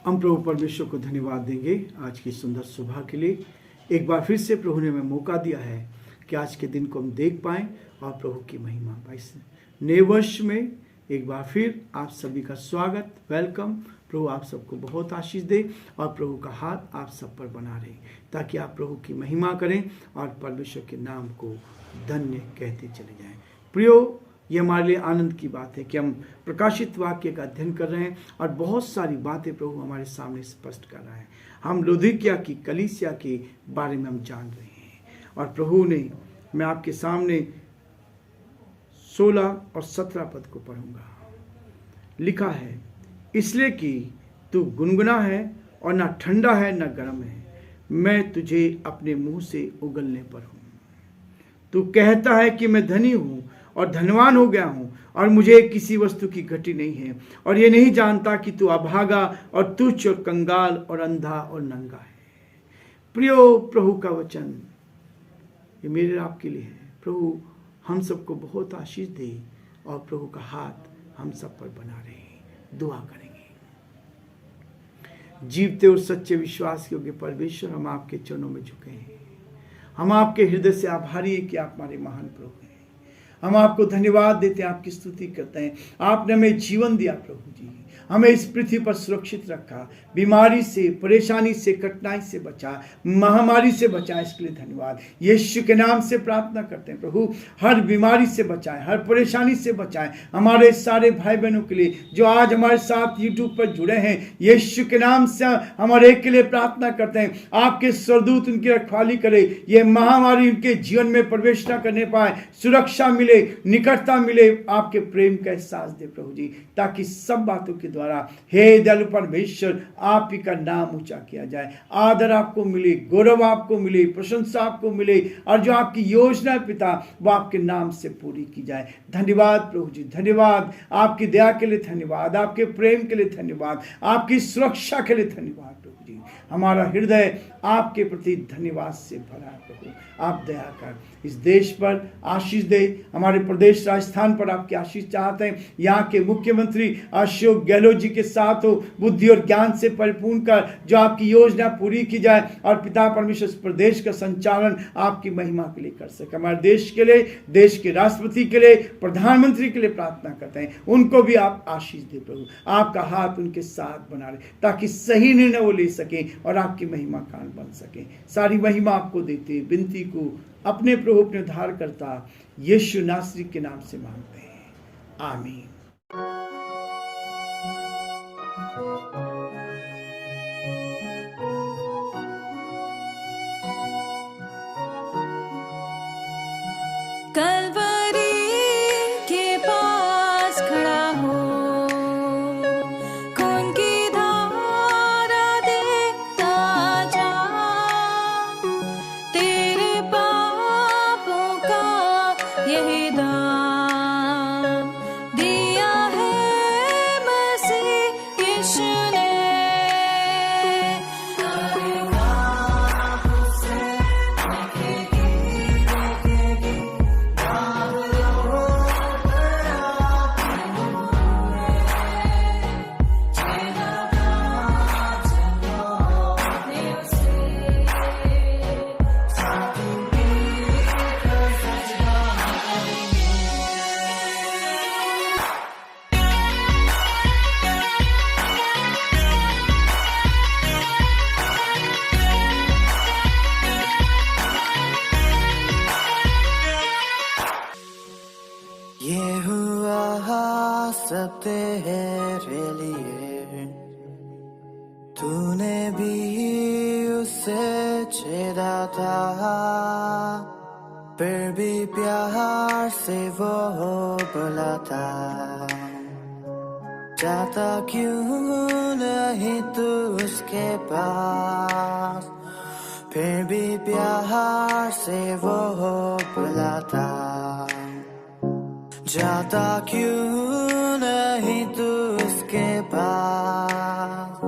हम प्रभु परमेश्वर को धन्यवाद देंगे आज की सुंदर सुबह के लिए। एक बार फिर से प्रभु ने हमें मौका दिया है कि आज के दिन को हम देख पाएं और प्रभु की महिमा पाएं। नए वर्ष में एक बार फिर आप सभी का स्वागत, वेलकम। प्रभु आप सबको बहुत आशीष दे और प्रभु का हाथ आप सब पर बना रहे ताकि आप प्रभु की महिमा करें और परमेश्वर के नाम को धन्य कहते चले जाएं। प्रियो, ये हमारे लिए आनंद की बात है कि हम प्रकाशित वाक्य का अध्ययन कर रहे हैं और बहुत सारी बातें प्रभु हमारे सामने स्पष्ट कर रहा है। हम लौदीकिया की कलीसिया के बारे में हम जान रहे हैं और प्रभु ने, मैं आपके सामने 16 और 17 पद को पढ़ूंगा। लिखा है, इसलिए कि तू गुनगुना है और ना ठंडा है ना गर्म है, मैं तुझे अपने मुंह से उगलने पर हूँ। तू कहता है कि मैं धनी हूँ और धनवान हो गया हूँ और मुझे किसी वस्तु की घटी नहीं है, और ये नहीं जानता कि तू अभागा और तुच्छ और कंगाल और अंधा और नंगा है। प्रियो, प्रभु का वचन ये मेरे आपके लिए है। प्रभु हम सबको बहुत आशीष दे और प्रभु का हाथ हम सब पर बना रहे। दुआ करेंगे। जीवते और सच्चे विश्वास योग्य परमेश्वर, हम आपके चरणों में झुके हैं। हम आपके हृदय से आभारी हैं कि आप हमारे महान प्रभु हैं। हम आपको धन्यवाद देते हैं, आपकी स्तुति करते हैं। आपने हमें जीवन दिया प्रभु जी, हमें इस पृथ्वी पर सुरक्षित रखा, बीमारी से, परेशानी से, कठिनाई से बचा, महामारी से बचा, इसके लिए धन्यवाद। यीशु के नाम से प्रार्थना करते हैं प्रभु, हर बीमारी से बचाएं, हर परेशानी से बचाएं। हमारे सारे भाई बहनों के लिए जो आज हमारे साथ यूट्यूब पर जुड़े हैं, यीशु के नाम से हमारे एक के लिए प्रार्थना करते हैं, आपके स्वर्गदूत उनकी रखवाली करे, ये महामारी उनके जीवन में प्रवेश न करने पाए, सुरक्षा मिले, निकटता मिले, आपके प्रेम का एहसास दे प्रभु जी, ताकि सब बातों के द्वारा हे दयालु परमेश्वर आप ही का नाम ऊंचा किया जाए, आदर आपको मिले, गौरव आपको मिले, प्रशंसा आपको मिले, और जो आपकी योजना पिता वो आपके नाम से पूरी की जाए। धन्यवाद प्रभु जी, धन्यवाद। आपकी दया के लिए धन्यवाद, आपके प्रेम के लिए धन्यवाद, आपकी सुरक्षा के लिए धन्यवाद प्रभु जी। हमारा हृदय आपके प्रति धन्यवाद से भरा प्रभु। आप दया कर इस देश पर आशीष दे, हमारे प्रदेश राजस्थान पर आपकी आशीष चाहते हैं। यहाँ के मुख्यमंत्री अशोक गहलोत जी के साथ हो, बुद्धि और ज्ञान से परिपूर्ण कर, जो आपकी योजना पूरी की जाए और पिता परमेश्वर इस प्रदेश का संचालन आपकी महिमा के लिए कर सके। हमारे देश के लिए, देश के राष्ट्रपति के लिए, प्रधानमंत्री के लिए प्रार्थना करते हैं, उनको भी आप आशीष दे प्रभु। आपका हाथ उनके साथ बना रहे ताकि सही निर्णय वो ले सकें और आपकी महिमा कान बन सके। सारी महिमा आपको देते, विनती को अपने प्रभु अपने उद्धारकर्ता यीशु नासरी के नाम से मांगते हैं, आमीन। सब तेरे लिए, तूने भी उसे छेड़ा था, फिर भी प्यार से वो बोला था, जाता क्यों नहीं तू उसके पास, फिर भी प्यार से वो बोला था, जाता क्यों नहीं तू उसके पास।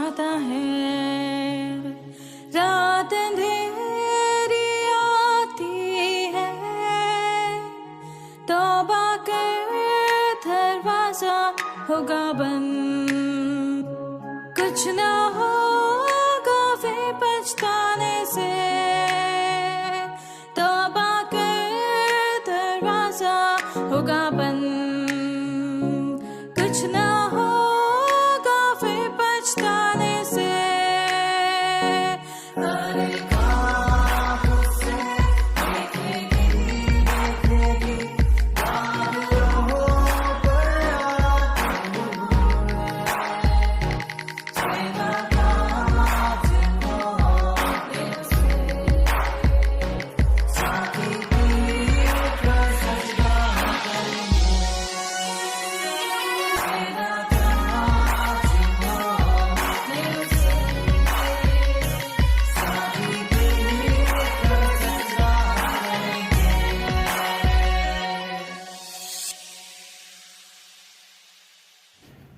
जाता है, रात अंधेरी आती है, तौबा कर दरवाजा होगा बंद, कुछ ना होगा वे पछताने से, तौबा कर दरवाजा होगा बंद, कुछ ना होगा वे पछताने से।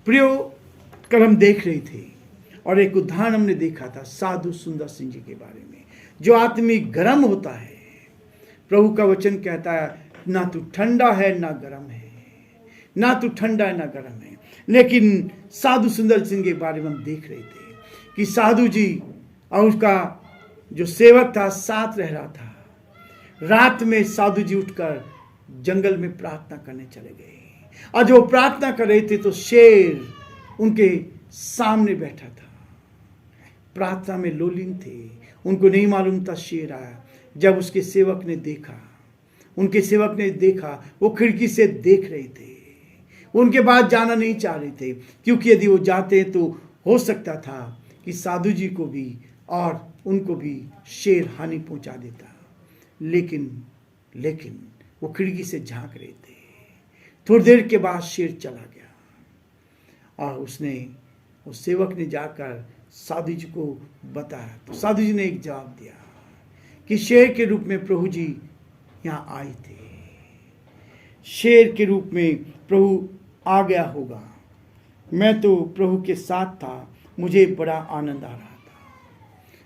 प्रियो, कल हम देख रहे थे और एक उदाहरण हमने देखा था साधु सुंदर सिंह जी के बारे में, जो आत्मिक गर्म होता है। प्रभु का वचन कहता है, ना तो ठंडा है ना गर्म है, ना तो ठंडा है ना गर्म है। लेकिन साधु सुंदर सिंह के बारे में हम देख रहे थे कि साधु जी और उसका जो सेवक था साथ रह रहा था। रात में साधु जी उठकर जंगल में प्रार्थना करने चले गए, और जो प्रार्थना कर रहे थे तो शेर उनके सामने बैठा था। प्रार्थना में लोलीन थे, उनको नहीं मालूम था शेर आया। जब उसके सेवक ने देखा, उनके सेवक ने देखा, वो खिड़की से देख रहे थे, उनके बाद जाना नहीं चाह रहे थे, क्योंकि यदि वो जाते तो हो सकता था कि साधु जी को भी और उनको भी शेर हानि पहुंचा देता। लेकिन वो खिड़की से झांक रहे थे। थोड़ी देर के बाद शेर चला गया और उस सेवक ने जाकर साधु जी को बताया। तो साधु जी ने एक जवाब दिया कि शेर के रूप में प्रभु जी यहाँ आए थे, शेर के रूप में प्रभु आ गया होगा। मैं तो प्रभु के साथ था, मुझे बड़ा आनंद आ रहा था।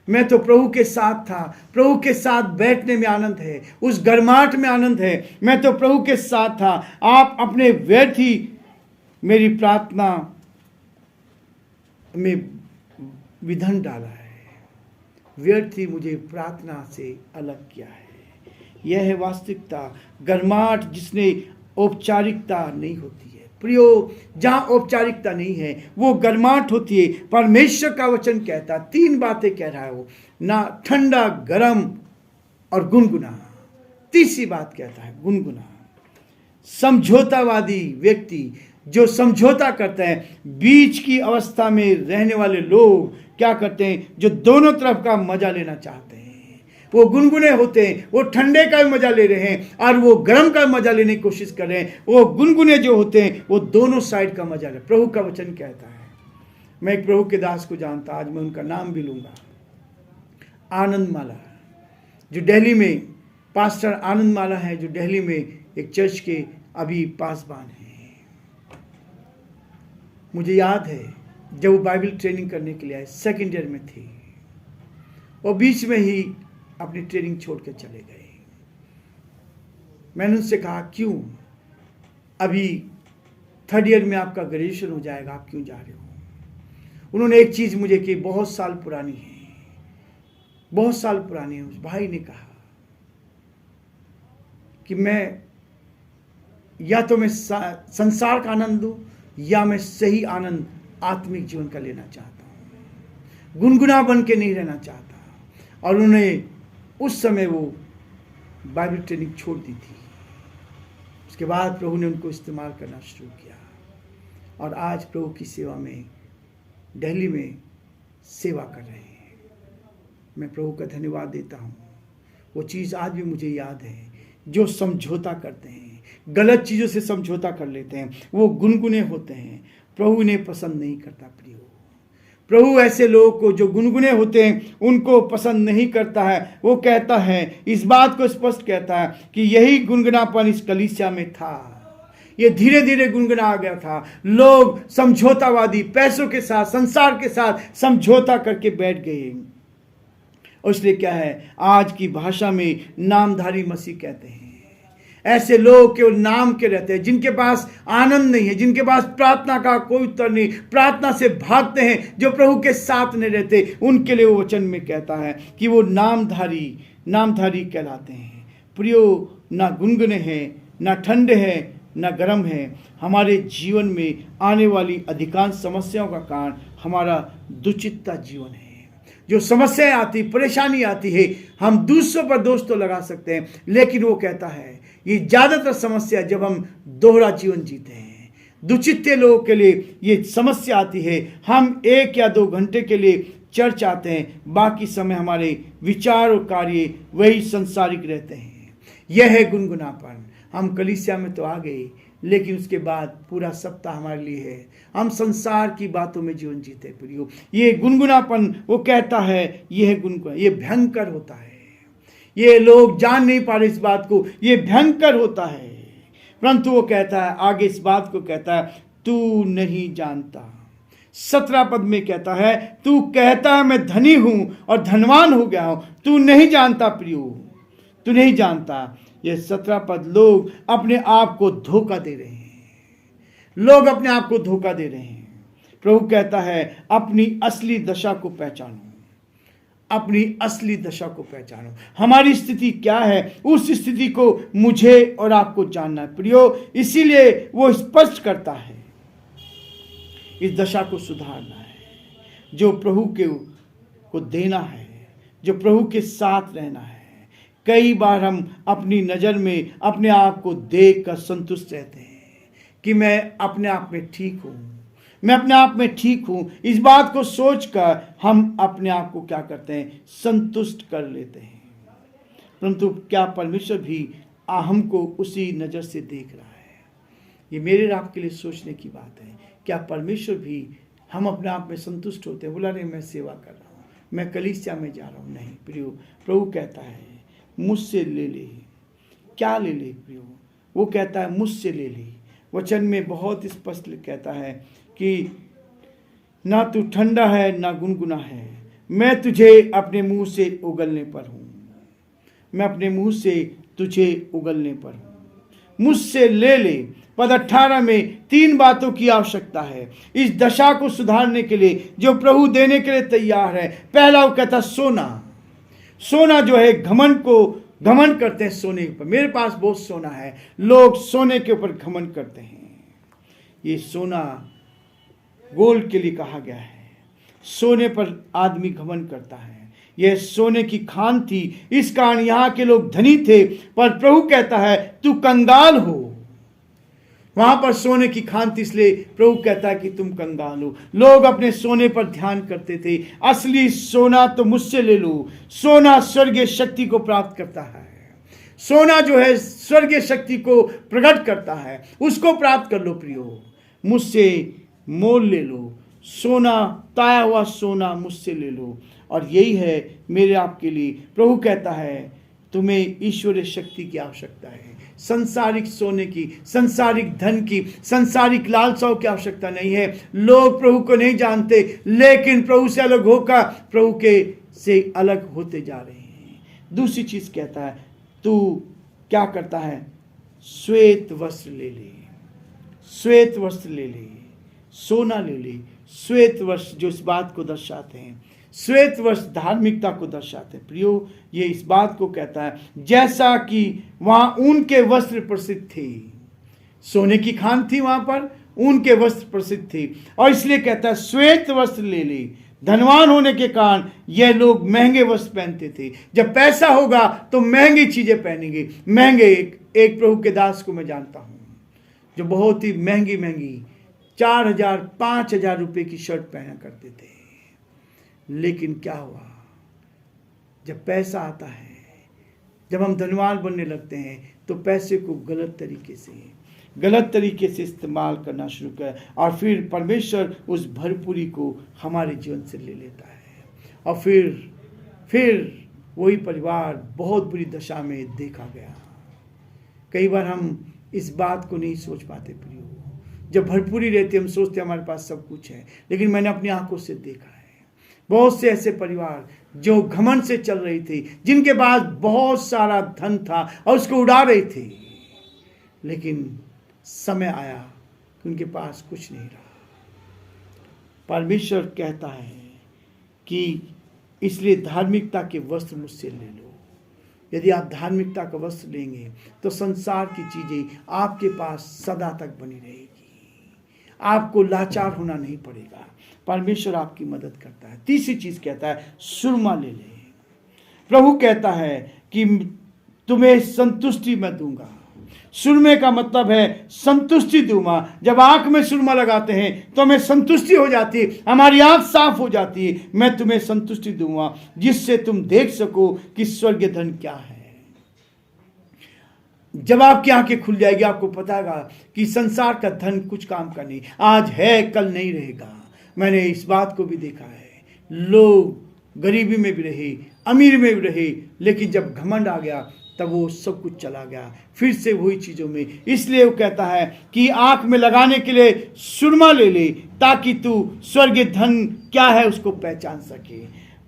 मैं तो प्रभु के साथ था, प्रभु के साथ बैठने में आनंद है, उस गर्माहट में आनंद है। मैं तो प्रभु के साथ था। आप अपने व्यर्थ ही मेरी प्रार्थना में विधन डाला है, व्यर्थ ही मुझे प्रार्थना से अलग किया है। यह है वास्तविकता, गर्माहट जिसने औपचारिकता नहीं होती है। प्रियो, जहाँ औपचारिकता नहीं है वो गर्माहट होती है। परमेश्वर का वचन कहता, 3 बातें कह रहा है वो, ना ठंडा, गरम और गुनगुना। तीसरी बात कहता है गुनगुना। समझौतावादी व्यक्ति जो समझौता करते हैं, बीच की अवस्था में रहने वाले लोग क्या करते हैं, जो दोनों तरफ का मजा लेना चाहते हैं, वो गुनगुने होते हैं। वो ठंडे का भी मजा ले रहे हैं और वो गर्म का मजा लेने की कोशिश कर रहे हैं। वो गुनगुने जो होते हैं वो दोनों साइड का मजा ले। प्रभु का वचन कहता है, मैं एक प्रभु के दास को जानता, आज मैं उनका नाम भी लूंगा, आनंद माला, जो दिल्ली में पास्टर आनंद माला है, जो दिल्ली में एक चर्च के अभी पासबान हैं। मुझे याद है जब वो बाइबल ट्रेनिंग करने के लिए आए, 2nd ईयर में थे, और बीच में ही अपनी ट्रेनिंग छोड़ के चले गए। मैंने उनसे कहा, क्यों? अभी 3rd ईयर में आपका ग्रेजुएशन हो जाएगा, आप क्यों जा रहे हो? उन्होंने एक चीज़ मुझे की, बहुत साल पुरानी है, बहुत साल पुरानी है। उस भाई ने कहा कि मैं या तो मैं संसार का आनंद दूं, या मैं सही आनंद आत्मिक जीवन का लेना चाहता हूं, गुनगुना बन के नहीं रहना चाहता। और उन्हें उस समय वो बाइबल ट्रेनिंग छोड़ दी थी। उसके बाद प्रभु ने उनको इस्तेमाल करना शुरू किया, और आज प्रभु की सेवा में दिल्ली में सेवा कर रहे हैं। मैं प्रभु का धन्यवाद देता हूँ। वो चीज़ आज भी मुझे याद है, जो समझौता करते हैं, गलत चीज़ों से समझौता कर लेते हैं, वो गुनगुने होते हैं, प्रभु इन्हें पसंद नहीं करता। प्रियो, प्रभु ऐसे लोगों को जो गुनगुने होते हैं उनको पसंद नहीं करता है। वो कहता है, इस बात को स्पष्ट कहता है कि यही गुनगुनापन इस कलीसिया में था, ये धीरे धीरे गुनगुना गया था। लोग समझौतावादी, पैसों के साथ, संसार के साथ समझौता करके बैठ गए। और इसलिए क्या है, आज की भाषा में नामधारी मसीह कहते हैं। ऐसे लोग केवल नाम के रहते हैं, जिनके पास आनंद नहीं है, जिनके पास प्रार्थना का कोई उत्तर नहीं, प्रार्थना से भागते हैं, जो प्रभु के साथ नहीं रहते, उनके लिए वो वचन में कहता है कि वो नामधारी कहलाते हैं। प्रियो, ना गुनगुने हैं, ना ठंडे हैं, ना गर्म है। हमारे जीवन में आने वाली अधिकांश समस्याओं का कारण हमारा दुचित्ता जीवन है। जो समस्याएं आती, परेशानी आती है, हम दूसरों पर दोष तो लगा सकते हैं, लेकिन वो कहता है ये ज़्यादातर समस्या जब हम दोहरा जीवन जीते हैं। दुचित्ते लोगों के लिए ये समस्या आती है। हम 1 या 2 घंटे के लिए चर्च आते हैं, बाकी समय हमारे विचार और कार्य वही संसारिक रहते हैं। यह है गुनगुनापन। हम कलीसिया में तो आ गए, लेकिन उसके बाद पूरा सप्ताह हमारे लिए है, हम संसार की बातों में जीवन जीते। प्रियो, ये गुनगुनापन, वो कहता है यह गुनगुना, ये भयंकर होता है। ये लोग जान नहीं पा रहे इस बात को, ये भयंकर होता है। परंतु वो कहता है, आगे इस बात को कहता है, तू नहीं जानता। 17 पद में कहता है, तू कहता है मैं धनी हूं और धनवान हो गया हूं, तू नहीं जानता प्रियो, तू नहीं जानता। ये 17 पद, लोग अपने आप को धोखा दे रहे हैं। लोग अपने आप को धोखा दे रहे हैं। प्रभु कहता है, अपनी असली दशा को पहचानो, अपनी असली दशा को पहचानो। हमारी स्थिति क्या है, उस स्थिति को मुझे और आपको जानना है प्रियो। इसीलिए वो स्पष्ट करता है, इस दशा को सुधारना है, जो प्रभु को देना है, जो प्रभु के साथ रहना है। कई बार हम अपनी नज़र में अपने आप को देख कर संतुष्ट रहते हैं कि मैं अपने आप में ठीक हूँ, मैं अपने आप में ठीक हूँ। इस बात को सोचकर हम अपने आप को क्या करते हैं, संतुष्ट कर लेते हैं। परंतु क्या परमेश्वर भी हमको उसी नज़र से देख रहा है? ये मेरे आपके लिए सोचने की बात है। क्या परमेश्वर भी, हम अपने आप में संतुष्ट होते हैं? बोला नहीं मैं सेवा कर रहा हूँ, मैं कलीसिया में जा रहा हूँ। नहीं प्रियो, प्रभु कहता है मुझसे ले ले। क्या ले ले प्रियो? वो कहता है मुझसे ले ले। वचन में बहुत स्पष्ट कहता है कि ना तू ठंडा है ना गुनगुना है, मैं तुझे अपने मुंह से उगलने पर हूँ, मैं अपने मुंह से तुझे उगलने पर हूँ। मुझसे ले ले। पद 18 में 3 बातों की आवश्यकता है इस दशा को सुधारने के लिए, जो प्रभु देने के लिए तैयार है। पहला वो कहता सोना। सोना जो है, घमंड करते हैं सोने के ऊपर। मेरे पास बहुत सोना है, लोग सोने के ऊपर घमंड करते हैं। ये सोना गोल्ड के लिए कहा गया है। सोने पर आदमी घमंड करता है। यह सोने की खान थी, इस कारण यहाँ के लोग धनी थे, पर प्रभु कहता है तू कंगाल हो। वहां पर सोने की खान थी, इसलिए प्रभु कहता है कि तुम कंगाल हो। लोग अपने सोने पर ध्यान करते थे। असली सोना तो मुझसे ले लो। सोना स्वर्गीय शक्ति को प्राप्त करता है। सोना जो है स्वर्गीय शक्ति को प्रकट करता है, उसको प्राप्त कर लो प्रियो। मुझसे मोल ले लो। सोना, ताया हुआ सोना मुझसे ले लो। और यही है मेरे आपके लिए। प्रभु कहता है तुम्हें ईश्वरीय शक्ति की आवश्यकता है। संसारिक सोने की, संसारिक धन की, संसारिक लालसाओं की आवश्यकता नहीं है। लोग प्रभु को नहीं जानते, लेकिन प्रभु से अलग होकर प्रभु के से अलग होते जा रहे हैं। दूसरी चीज कहता है, तू क्या करता है, श्वेत वस्त्र ले ले। श्वेत वस्त्र ले ले, सोना ले ले। श्वेत वस्त्र जो इस बात को दर्शाते हैं, श्वेत वस्त्र धार्मिकता को दर्शाते हैं। प्रियो, ये इस बात को कहता है जैसा कि वहां ऊन के वस्त्र प्रसिद्ध थे। सोने की खान थी, वहां पर ऊन के वस्त्र प्रसिद्ध थे, और इसलिए कहता है श्वेत वस्त्र ले ले। धनवान होने के कारण यह लोग महंगे वस्त्र पहनते थे। जब पैसा होगा तो महंगी चीजें पहनेंगे। महंगे, एक प्रभु के दास को मैं जानता हूं जो बहुत ही महंगी 4,000 5,000 रुपए की शर्ट पहना करते थे। लेकिन क्या हुआ, जब पैसा आता है, जब हम धनवान बनने लगते हैं, तो पैसे को गलत तरीके से इस्तेमाल करना शुरू कर, और फिर परमेश्वर उस भरपूरी को हमारे जीवन से ले लेता है। और फिर वही परिवार बहुत बुरी दशा में देखा गया। कई बार हम इस बात को नहीं सोच पाते प्रियो। जब भरपूरी रहती हम सोचते हमारे पास सब कुछ है, लेकिन मैंने अपनी आंखों से देखा है बहुत से ऐसे परिवार जो घमंड से चल रही थी, जिनके पास बहुत सारा धन था और उसको उड़ा रही थी, लेकिन समय आया कि उनके पास कुछ नहीं रहा। परमेश्वर कहता है कि इसलिए धार्मिकता के वस्त्र मुझसे ले लो। यदि आप धार्मिकता का वस्त्र लेंगे तो संसार की चीजें आपके पास सदा तक बनी रहेगी, आपको लाचार होना नहीं पड़ेगा। परमेश्वर आपकी मदद करता है। तीसरी चीज कहता है सुरमा ले ले। प्रभु कहता है कि तुम्हें संतुष्टि मैं दूंगा। सुरमे का मतलब है संतुष्टि दूंगा। जब आंख में सुरमा लगाते हैं तो हमें संतुष्टि हो जाती है, हमारी आंख साफ हो जाती है। मैं तुम्हें संतुष्टि दूंगा जिससे तुम देख सको कि स्वर्गीय धन क्या है। जब आपकी आंखें खुल जाएगी आपको पता होगा कि संसार का धन कुछ काम का नहीं, आज है कल नहीं रहेगा। मैंने इस बात को भी देखा है, लोग गरीबी में भी रहे, अमीर में भी रहे, लेकिन जब घमंड आ गया तब वो सब कुछ चला गया फिर से वही चीजों में। इसलिए वो कहता है कि आंख में लगाने के लिए सुरमा ले ले ताकि तू स्वर्गीय धन क्या है उसको पहचान सके।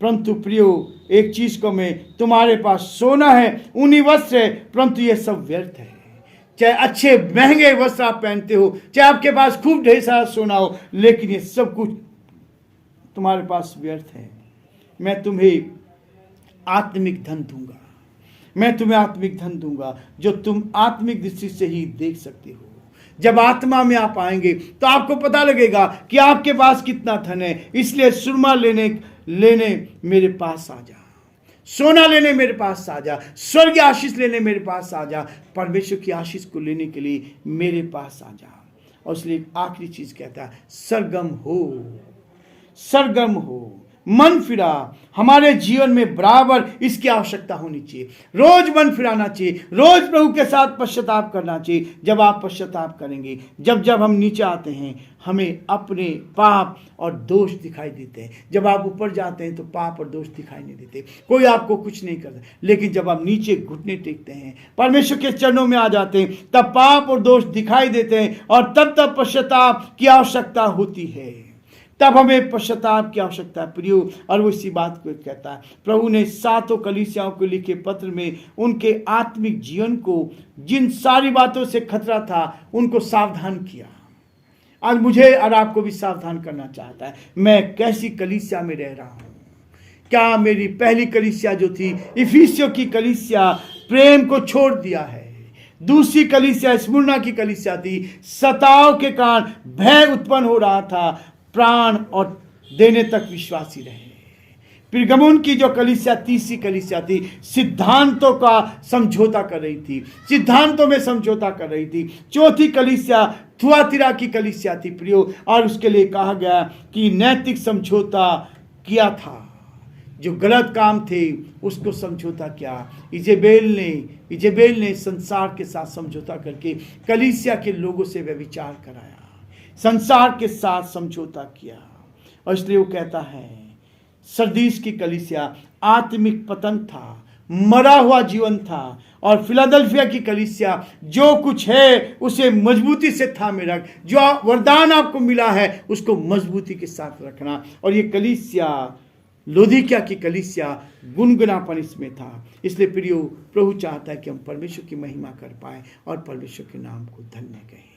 परंतु प्रियो, एक चीज को मैं, तुम्हारे पास सोना है, ऊनी वस्त्र है, परंतु ये सब व्यर्थ है। चाहे अच्छे महंगे वस्त्र आप पहनते हो, चाहे आपके पास खूब ढेर सारा सोना हो, लेकिन ये सब कुछ तुम्हारे पास व्यर्थ है। मैं तुम्हें आत्मिक धन दूंगा, मैं तुम्हें आत्मिक धन दूंगा जो तुम आत्मिक दृष्टि से ही देख सकते हो। जब आत्मा में आप आएंगे तो आपको पता लगेगा कि आपके पास कितना धन है। इसलिए सुरमा लेने मेरे पास आ जा, सोना लेने मेरे पास आ जा, स्वर्गीय आशीष लेने मेरे पास आ जा, परमेश्वर की आशीष को लेने के लिए मेरे पास आ जा। और इसलिए आखिरी चीज कहता है सरगम हो, सरगम हो, मन फिरा। हमारे जीवन में बराबर इसकी आवश्यकता होनी चाहिए। रोज मन फिराना चाहिए, रोज प्रभु के साथ पश्चाताप करना चाहिए। जब आप पश्चाताप करेंगे, जब हम नीचे आते हैं हमें अपने पाप और दोष दिखाई देते हैं। जब आप ऊपर जाते हैं तो पाप और दोष दिखाई नहीं देते, कोई आपको कुछ नहीं करता। लेकिन जब आप नीचे घुटने टेकते हैं, परमेश्वर के चरणों में आ जाते हैं, तब पाप और दोष दिखाई देते हैं और तब पश्चाताप की आवश्यकता होती है। तब हमें पश्चाताप की आवश्यकता है प्रियो। और वो इसी बात को कहता है, प्रभु ने 7 कलीसियाओं को लिखे पत्र में उनके आत्मिक जीवन को, जिन सारी बातों से खतरा था, उनको सावधान किया। आज मुझे और आपको भी सावधान करना चाहता है। मैं कैसी कलीसिया में रह रहा हूँ? क्या मेरी पहली कलीसिया जो थी इफिसियों की कलीसिया, प्रेम को छोड़ दिया है? दूसरी कलीसिया स्मुरना की कलीसिया थी, सताव के कारण भय उत्पन्न हो रहा था, प्राण और देने तक विश्वासी रहे। पिरगमुन की जो कलीसिया, तीसरी कलीसिया थी, सिद्धांतों का समझौता कर रही थी, सिद्धांतों में समझौता कर रही थी। चौथी कलीसिया थुआतिरा की कलीसिया थी प्रियो, और उसके लिए कहा गया कि नैतिक समझौता किया था। जो गलत काम थे उसको समझौता किया। इजेबेल ने संसार के साथ समझौता करके कलीसिया के लोगों से व्यभिचार कराया, संसार के साथ समझौता किया। और इसलिए वो कहता है सरदीस की कलीसिया आत्मिक पतन था, मरा हुआ जीवन था। और फिलाडेल्फिया की कलीसिया जो कुछ है उसे मजबूती से थामे रख, जो वरदान आपको मिला है उसको मजबूती के साथ रखना। और ये कलीसिया, लोदीकिया की कलीसिया, गुनगुनापन इसमें था। इसलिए प्रियो, प्रभु चाहता है कि हम परमेश्वर की महिमा कर पाए और परमेश्वर के नाम को धन्य कहें।